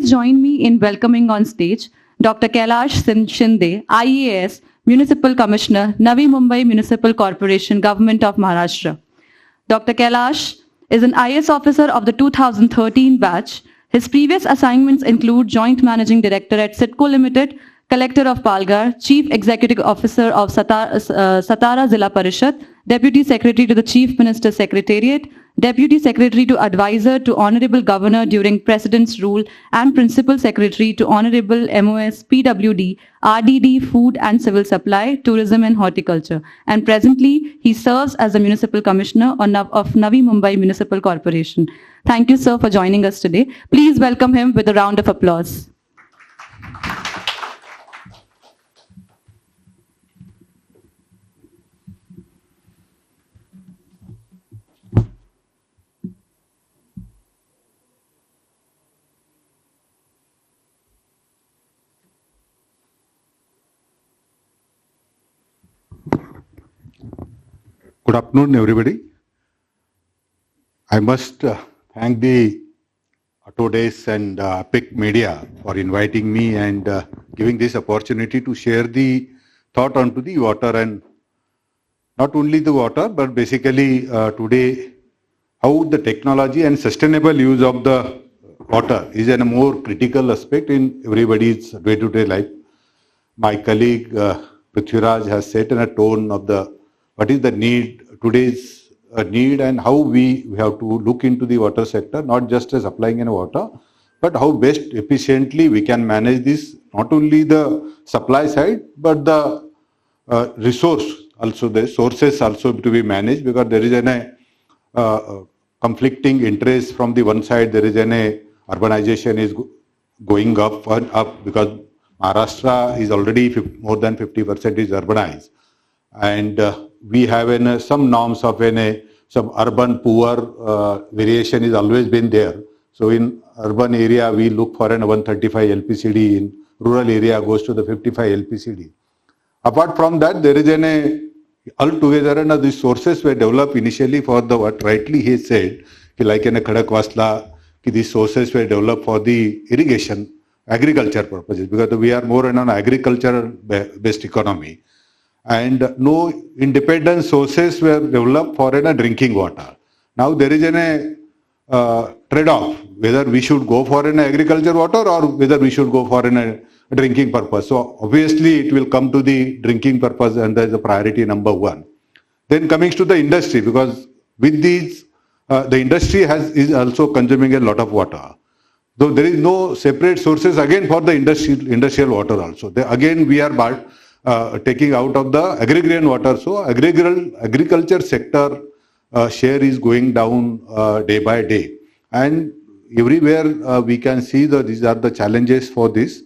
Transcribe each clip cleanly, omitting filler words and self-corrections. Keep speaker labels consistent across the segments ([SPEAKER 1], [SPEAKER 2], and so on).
[SPEAKER 1] Please join me in welcoming on stage Dr. Kailas Shinde, IAS, Municipal Commissioner, Navi Mumbai Municipal Corporation, Government of Maharashtra. Dr. Kailas is an IAS officer of the 2013 batch. His previous assignments include Joint Managing Director at Sitco Limited, Collector of Palghar, Chief Executive Officer of Satara Zilla Parishad, Deputy Secretary to the Chief Minister's Secretariat, Deputy Secretary to Advisor to Honorable Governor during President's Rule, and Principal Secretary to Honorable MOS PWD, RDD, Food and Civil Supply, Tourism and Horticulture. And presently, he serves as the Municipal Commissioner of Navi Mumbai Municipal Corporation. Thank you, sir, for joining us today. Please welcome him with a round of applause.
[SPEAKER 2] Good afternoon, everybody. I must thank the Autodesk and APAC Media for inviting me and giving this opportunity to share the thought onto the water, and not only the water, but basically today how the technology and sustainable use of the water is a more critical aspect in everybody's day-to-day life. My colleague Prithviraj has set in a tone of what is the need, today's need, and how we have to look into the water sector, not just as applying in water, but how best efficiently we can manage this, not only the supply side, but the resource also, the sources also to be managed, because there is a conflicting interest from the one side. There is urbanization is going up and up, because Maharashtra is already more than 50% is urbanized. And we have some norms of some urban poor variation is always been there. So in urban area, we look for 135 LPCD. In rural area, goes to the 55 LPCD. Apart from that, there is altogether these sources were developed initially for the, what rightly he said, like in a Khadakwasla, these sources were developed for the irrigation, agriculture purposes, because we are more in an agricultural based economy. And no independent sources were developed for drinking water. Now there is a trade-off, whether we should go for an agriculture water or whether we should go for a drinking purpose. So obviously it will come to the drinking purpose, and that is the priority number one. Then coming to the industry, because with these, the industry is also consuming a lot of water. Though there is no separate sources again for the industrial water also. Again we are taking out of the agrarian water. So agriculture sector share is going down day by day. And everywhere we can see that these are the challenges for this.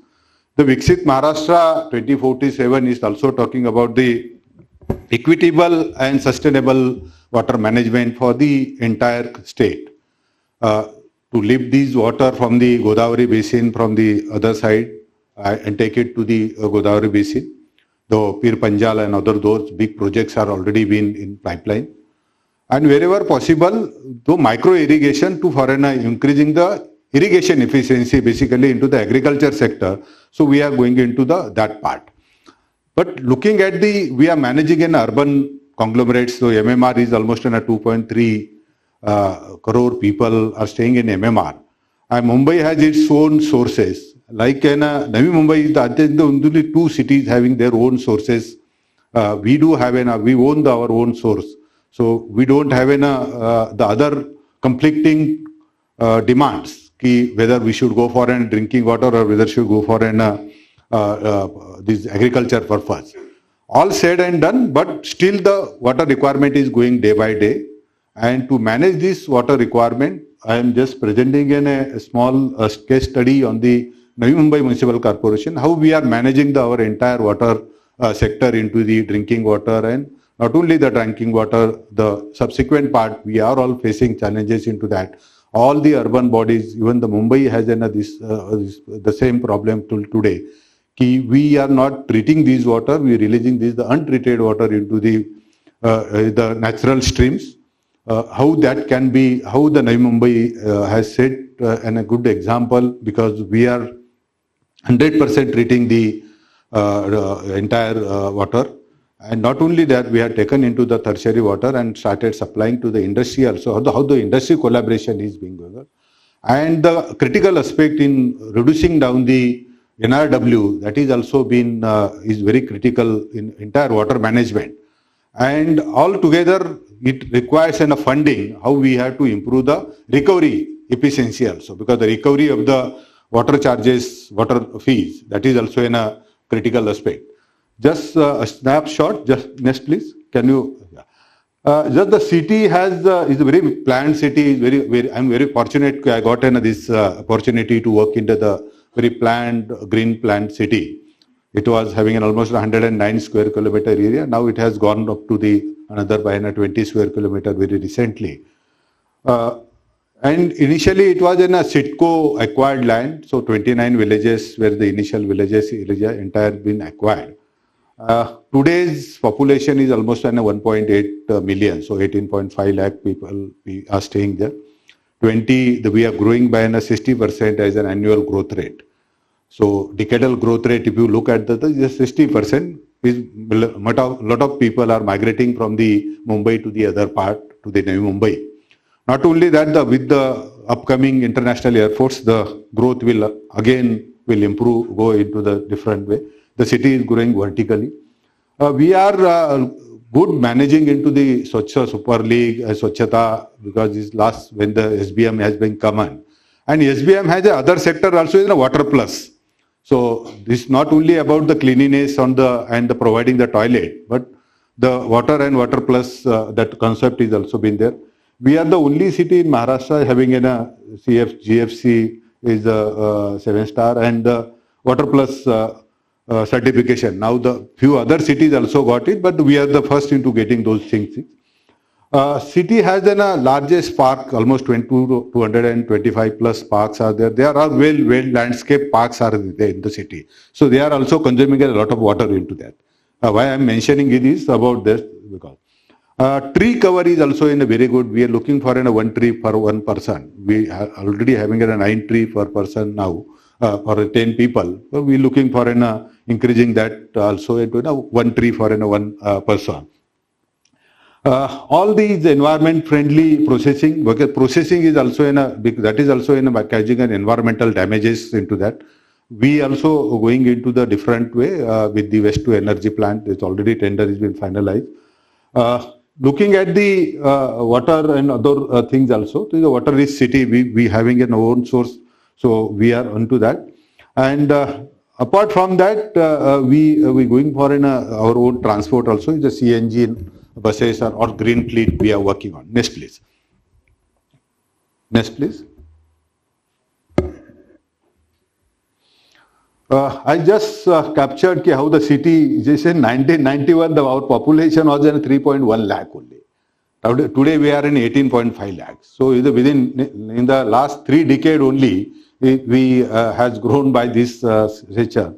[SPEAKER 2] The Viksit Maharashtra 2047 is also talking about the equitable and sustainable water management for the entire state. To lift these water from the Godavari basin from the other side and take it to the Godavari basin. The Pir Panjal and other those big projects are already been in pipeline. And wherever possible, the micro irrigation to for increasing the irrigation efficiency basically into the agriculture sector. So we are going into that part. But looking at we are managing an urban conglomerates. So MMR is almost in a 2.3 crore people are staying in MMR. And Mumbai has its own sources. Like in Navi Mumbai, I think the only two cities having their own sources. We do have we own our own source. So we don't have the other conflicting demands, whether we should go for drinking water or whether we should go for this agriculture purpose. All said and done, but still the water requirement is going day by day. And to manage this water requirement, I am just presenting in a small case study on the Navi Mumbai Municipal Corporation, how we are managing our entire water sector into the drinking water, and not only the drinking water, the subsequent part, we are all facing challenges into that. All the urban bodies, even the Mumbai has the same problem till today. We are not treating these water, we are releasing the untreated water into the natural streams. how that can be, how the Navi Mumbai has set and a good example, because we are 100% treating the entire water. And not only that, we have taken into the tertiary water and started supplying to the industry also, how the industry collaboration is being going on. And the critical aspect in reducing down the NRW, that is also been is very critical in entire water management. And altogether, it requires a funding, how we have to improve the recovery efficiency also, because the recovery of the water charges, water fees, that is also a critical aspect. Just a snapshot, just next please, can you? Just the city has is a very planned city. I'm very fortunate. I got this opportunity to work into the very planned, green planned city. It was having an almost 109 square kilometer area. Now it has gone up to the another by 20 square kilometer very recently. And initially it was in a Sitco acquired land. So 29 villages where the initial villages area entire been acquired. Today's population is almost 1.8 million, so 18.5 lakh people are staying there. We are growing by 60% as an annual growth rate. So decadal growth rate, if you look at the 60%, is a lot of people are migrating from the Mumbai to the other part, to the Navi Mumbai. Not only that, with the upcoming international airports, the growth will improve, go into the different way. The city is growing vertically. We are good managing into the Swachha Super League, Swachhata, because this last when the SBM has been common. And SBM has a other sector also is a water plus. So this is not only about the cleanliness and the providing the toilet, but the water and water plus that concept is also been there. We are the only city in Maharashtra having a GFC is a 7-star and water plus certification. Now the few other cities also got it, but we are the first into getting those things. City has the largest park, almost 225 plus parks are there. There are well landscape parks are there in the city. So they are also consuming a lot of water into that. Why I am mentioning it is about this because tree cover is also in a very good. We are looking for 1 tree per 1 person. We are already having a 9 tree per person now. For 10 people, so we are looking for increasing that also into 1 tree for 1 person. All these environment friendly processing, because processing is also that is also in causing an environmental damages into that. We also going into the different way with the waste to energy plant. It's already tender has been finalized. Looking at the water and other things also, the water rich city, we having an own source. So we are onto that, and apart from that, we going for our own transport also. The CNG buses or green fleet we are working on. Next, please. Next, please. I just captured how the city. Just in 1991, our population was 3.1 lakh only. Today we are in 18.5 lakhs. So in the last 3 decades only. We has grown by this nature.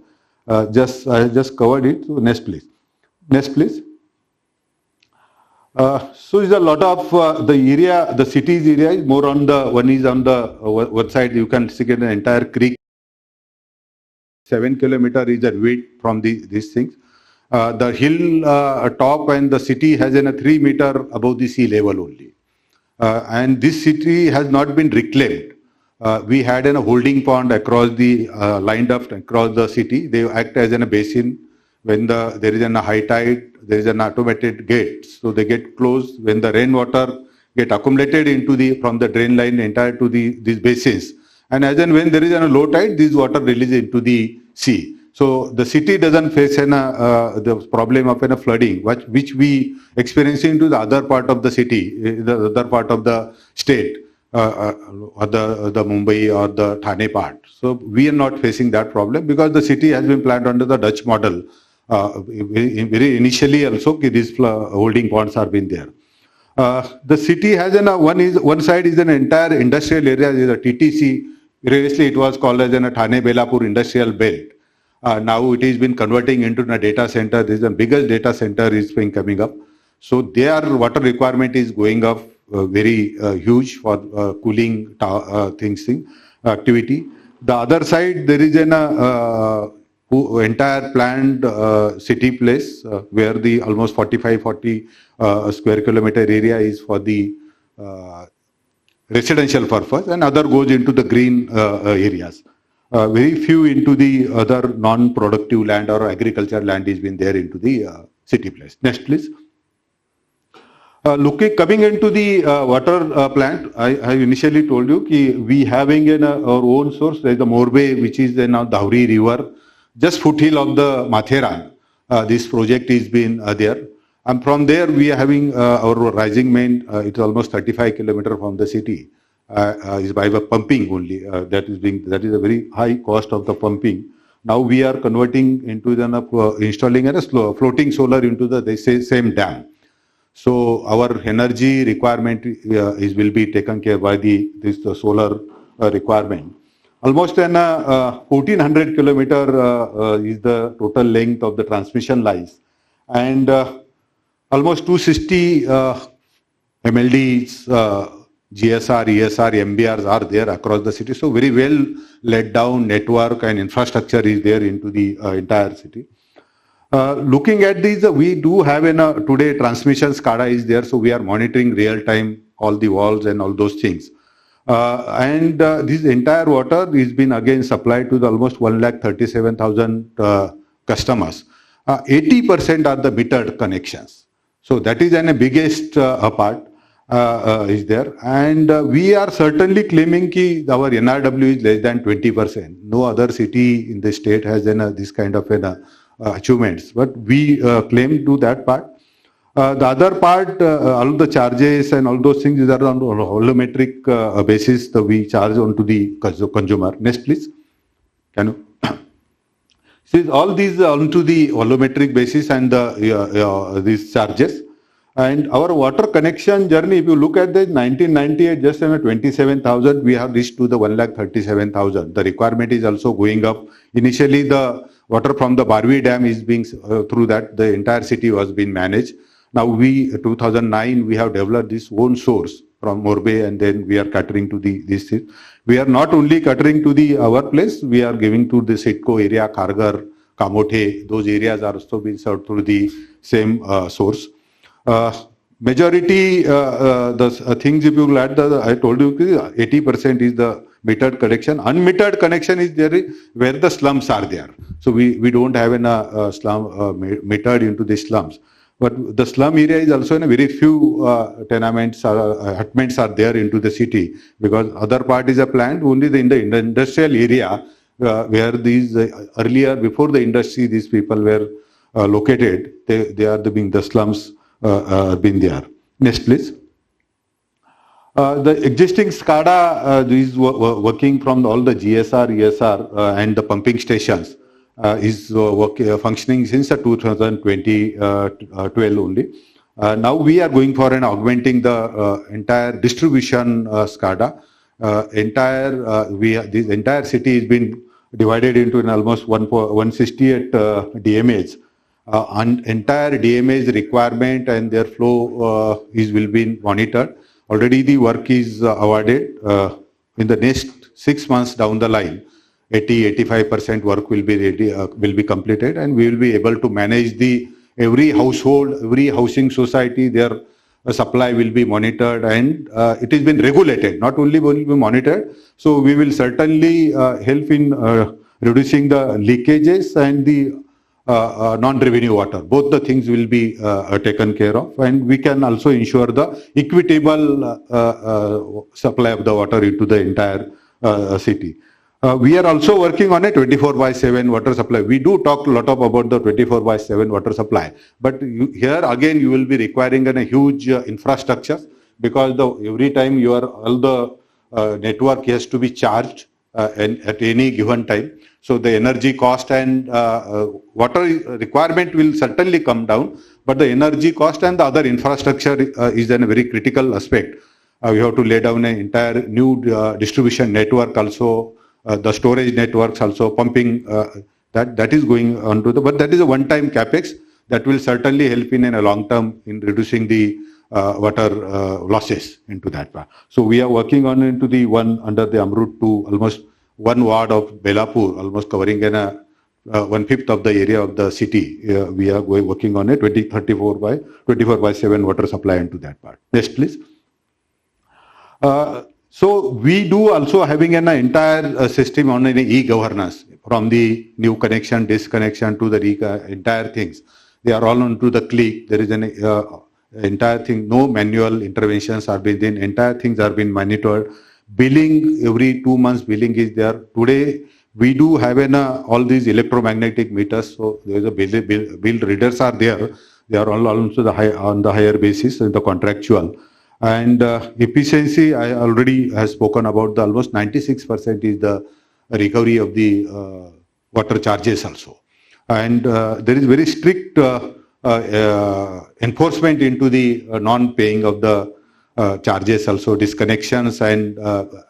[SPEAKER 2] I just covered it. So next, please. Next, please. So is a lot of the area, the city's area is more on the one is on the one side. You can see an entire creek. 7 kilometers is the width from these things. The hill top and the city has a 3 meter above the sea level only. And this city has not been reclaimed. We had a holding pond across the lined up across the city. They act as in a basin. When there is a high tide, there is an automated gate. So they get closed. When the rainwater get accumulated into from the drain line entire to these basins. And as and when there is a low tide, this water releases into the sea. So the city doesn't face the problem of flooding, which we experiencing to the other part of the city, the other part of the state. Or the Mumbai or the Thane part. So we are not facing that problem because the city has been planned under the Dutch model. Very initially also these holding ponds are been there. The city has one side is an entire industrial area, is a TTC. Previously it was called as Thane Belapur Industrial Belt. Now it has been converting into a data center. This is the biggest data center is been coming up. So their water requirement is going up very huge for cooling activity. The other side, there is an entire planned city place where the almost 40 square kilometer area is for the residential purpose, and other goes into the green areas. Very few into the other non-productive land or agriculture land is been there into the city place. Next, please. Coming into the water plant, I initially told you we having our own source. There is the Mumbai, which is in Dhauri River, just foothill of the Matheran. This project is been there. And from there, we are having our rising main. It's almost 35 kilometers from the city. Is by the pumping only. That is a very high cost of the pumping. Now we are converting into the installing a floating solar into the same dam. So our energy requirement will be taken care by the solar requirement. Almost 1400 kilometer is the total length of the transmission lines, and almost 260 MLDs, GSR, ESR, MBRs are there across the city. So very well laid down network and infrastructure is there into the entire city. Looking at these, we do have today transmission SCADA is there. So we are monitoring real time all the walls and all those things. And this entire water is been again supplied to the almost 137,000 customers. 80% are the metered connections. So that is the biggest part. Is there, and we are certainly claiming that our NRW is less than 20%. No other city in the state has this kind of achievements, but we claim to that part. The other part, all the charges and all those things are on a volumetric basis that we charge onto the consumer. Next, please. Can you? See, all these onto the volumetric basis and these charges. And our water connection journey, if you look at the 1998, just 27,000, we have reached to the 137,000. The requirement is also going up. Initially, the water from the Barvi Dam is being, through that, the entire city was being managed. Now, 2009, we have developed this own source from Mumbai, and then we are catering to this. We are not only catering to our place, we are giving to the Sitco area, Kharghar, Kamote, those areas are also being served through the same source. Majority the things, if you add I told you 80% is the metered connection. Unmetered connection is there where the slums are there. So we don't have a slum metered into the slums. But the slum area is also in a very few tenements, hutments are there into the city, because other part is a plant only in the industrial area where these earlier before the industry these people were located. They are being the slums. Been there. Next, please. The existing SCADA is working from all the GSR, ESR, and the pumping stations is functioning since 2012 only. Now we are going for augmenting the entire distribution SCADA. This entire city has been divided into almost 168 DMAs. Entire DMA's requirement and their flow will be monitored. Already the work is awarded. In the next 6 months down the line, 80-85% work will be ready, will be completed, and we will be able to manage every household, every housing society. Their supply will be monitored, and it has been regulated. Not only will be monitored, so we will certainly help in reducing the leakages and the non-revenue water. Both the things will be taken care of, and we can also ensure the equitable supply of the water into the entire city. We are also working on a 24/7 water supply. We do talk a lot about the 24/7 water supply, but here again you will be requiring a huge infrastructure, because every time all the network has to be charged at any given time. So the energy cost and water requirement will certainly come down, but the energy cost and the other infrastructure is a very critical aspect. We have to lay down an entire new distribution network also, the storage networks also, pumping, that is going on to but that is a one-time capex that will certainly help in a long term in reducing the water losses into that part. So we are working on into the one under the Amrut to almost one ward of Belapur, almost covering an 1/5 of the area of the city. We are working on a 24 by 7 water supply into that part. Next, please. So we do also having an entire system on an e-governance from the new connection, disconnection to the entire things. They are all onto the click. There is an entire thing. No manual interventions are being done. Entire things are being monitored. Billing every 2 months. Billing is there today. We do have all these electromagnetic meters. So there is a bill readers are there. They are all also on the higher basis in the contractual. And efficiency, I already have spoken about the almost 96% is the recovery of the water charges also. And there is very strict enforcement into the non-paying of the charges also, disconnections and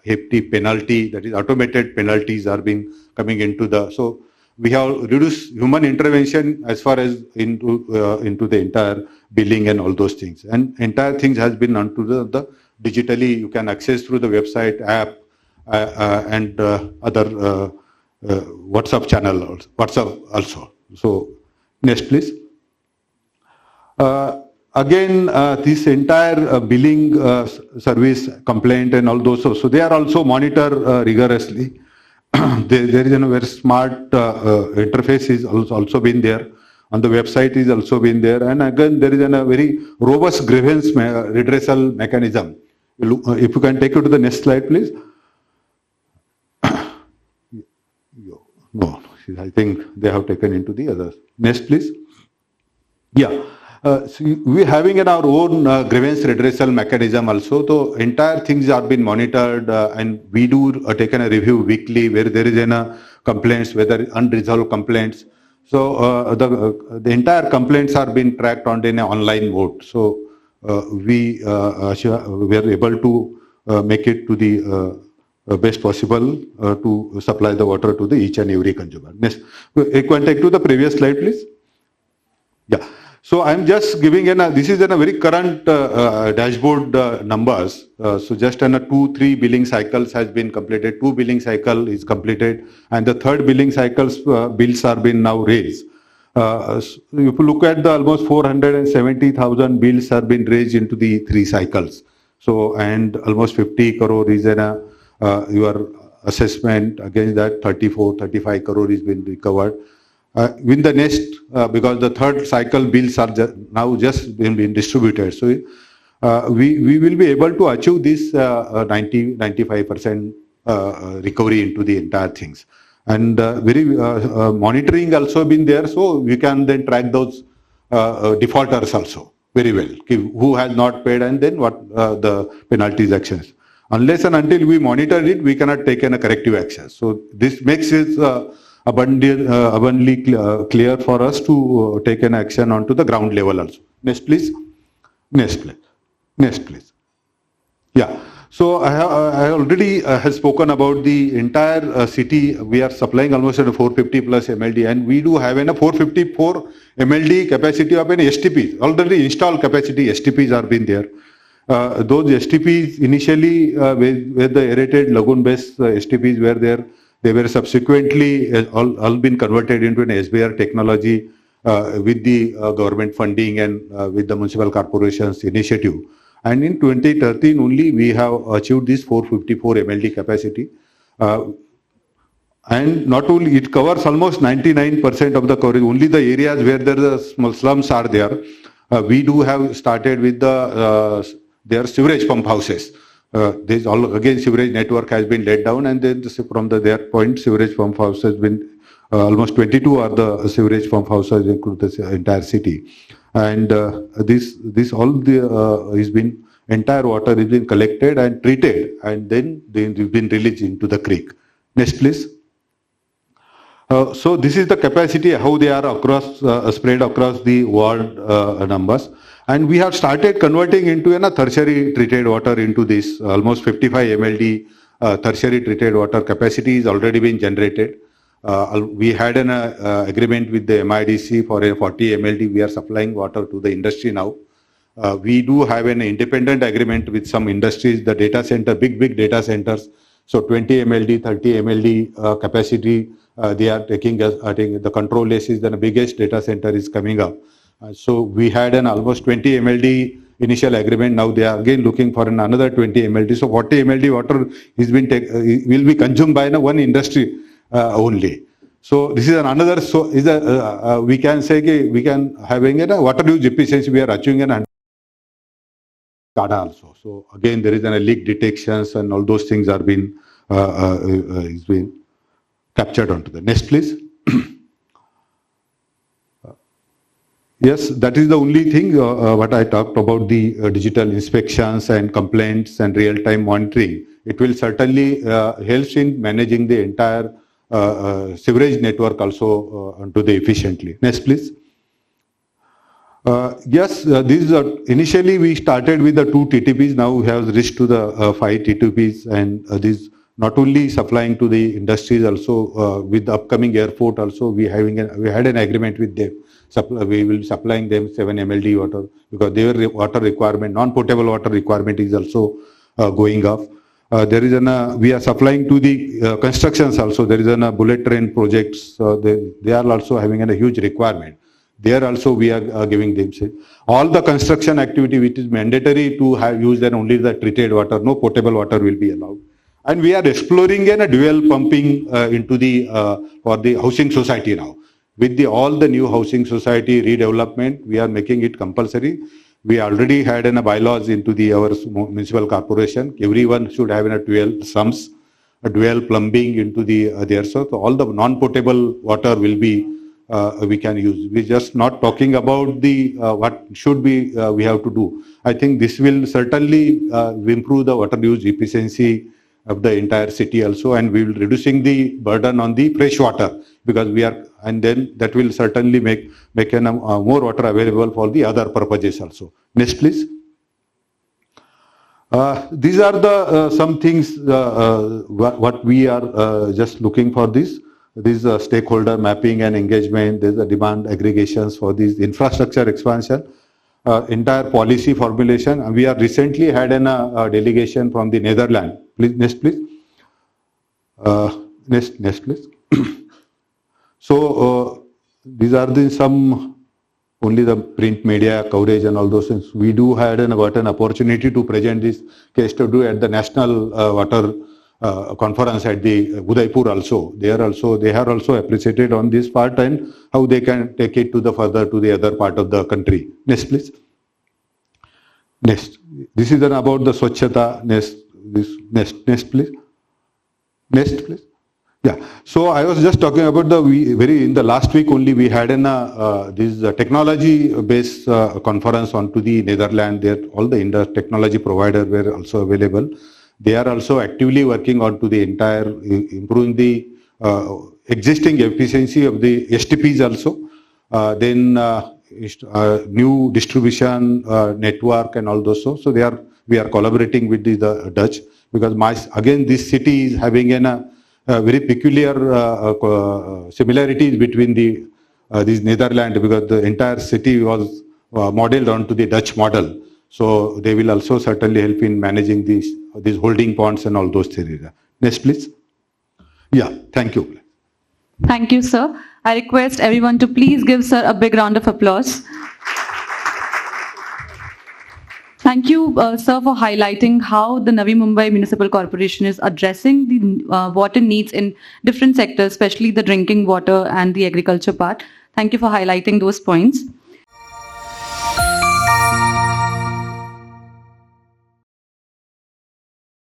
[SPEAKER 2] hefty penalty, that is automated penalties are being coming into the, so we have reduced human intervention as far as into the entire billing and all those things. And entire things has been onto the digitally, you can access through the website, app, and other WhatsApp channel, WhatsApp also. So next, please. Again, this entire billing service complaint and all those, so they are also monitored rigorously. There is a very smart interface is also been there. On the website is also been there. And again, there is a very robust grievance redressal mechanism. If you can take it to the next slide, please. No, I think they have taken into the others. Next, please. Yeah. So we having in our own grievance redressal mechanism also. So entire things are being monitored and we do taken a review weekly where there is complaints, whether unresolved complaints. So the entire complaints are being tracked on an online mode. So we are able to make it to the best possible to supply the water to the each and every consumer. Next, you can take to the previous slide, please. Yeah. So I'm just giving this is a very current dashboard numbers. So just 2-3 billing cycles has been completed. 2 billing cycle is completed, and the third billing cycles bills are being now raised. If you look at the almost 470,000 bills have been raised into the 3 cycles. So and almost 50 crore is your assessment against that 34-35 crore is been recovered. In the next, because the third cycle bills are now just being distributed. So we will be able to achieve this 90-95% recovery into the entire things. And very monitoring also been there. So we can then track those defaulters also very well. Who has not paid and then what the penalties actions. Unless and until we monitor it, we cannot take a corrective action. So this makes it abundantly clear for us to take an action onto the ground level also. Next, please. Next, please. Next, please. Yeah. So I already have spoken about the entire city. We are supplying almost at 450 plus MLD, and we do have a 454 MLD capacity of an STP. Already installed capacity STPs are been there. Those STPs initially where the aerated lagoon-based STPs were there. They were subsequently all been converted into an SBR technology with the government funding and with the municipal corporations initiative. And in 2013 only we have achieved this 454 MLD capacity. And not only it covers almost 99% of the coverage, only the areas where there are small slums are there. We do have started with their sewage pump houses. This all again sewerage network has been let down, and then from their point sewerage pump house has been almost 22 are the sewerage pump houses include the entire city, and this all the is been entire water is been collected and treated, and then they've been released into the creek. Next, please. So this is the capacity how they are across spread across the world numbers. And we have started converting into a tertiary treated water into this almost 55 MLD tertiary treated water capacity is already been generated. We had an agreement with the MIDC for a 40 MLD. We are supplying water to the industry now. We do have an independent agreement with some industries, the data center, big data centers. So 20 MLD, 30 MLD capacity, they are taking us, I think the control list is the biggest data center is coming up. So we had an almost 20 MLD initial agreement. Now they are again looking for another 20 MLD. So 40 MLD water is been will be consumed by one industry only. So this is another. So is a we can say we can having a water use efficiency. We are achieving an SCADA also. So again, there is a leak detections and all those things are being is being captured onto the next, please. Yes, that is the only thing what I talked about the digital inspections and complaints and real-time monitoring. It will certainly help in managing the entire sewerage network also onto the efficiently. Next, please. Yes, initially we started with the 2 TTPs. Now we have reached to the 5 TTPs, and this not only supplying to the industries, also with the upcoming airport. Also, we had an agreement with them. We will be supplying them 7 MLD water because their water requirement, non-potable water requirement, is also going up. There is we are supplying to the constructions also. There is a bullet train projects. They are also having a huge requirement. There also we are giving them all the construction activity which is mandatory to have used and only the treated water. No potable water will be allowed. And we are exploring a dual pumping into the for the housing society now. With all the new housing society redevelopment, we are making it compulsory. We already had a bylaws into our municipal corporation. Everyone should have a dual sumps, a dual plumbing into there. So all the non-potable water will be we can use. We're just not talking about the what should be we have to do. I think this will certainly improve the water use efficiency of the entire city also, and we will reducing the burden on the fresh water because we are, and then that will certainly make more water available for the other purposes also. Next, please. These are the some things what we are just looking for this. This stakeholder mapping and engagement. There's a demand aggregations for this infrastructure expansion. Entire policy formulation. And we are recently had a delegation from the Netherlands. Please, next, please. Next, please. So these are the some only the print media coverage and all those things. We do had got an opportunity to present this case study at the National Water Conference at the Udaipur also. They are also appreciated on this part and how they can take it to the further to the other part of the country. Next, please. Next. This is about the Swachhata. Next, please. Next, please. Yeah. So I was just talking about in the last week only we had this technology-based conference onto the Netherlands. There all the technology providers were also available. They are also actively working on to the entire improving the existing efficiency of the STPs also. Then new distribution network and all those. So we are collaborating with the Dutch because again this city is having very peculiar similarities between these Netherlands because the entire city was modeled onto the Dutch model. So they will also certainly help in managing these holding ponds and all those things. Next, please. Yeah, thank you.
[SPEAKER 1] Thank you, sir. I request everyone to please give sir a big round of applause. Thank you, sir, for highlighting how the Navi Mumbai Municipal Corporation is addressing the water needs in different sectors, especially the drinking water and the agriculture part. Thank you for highlighting those points.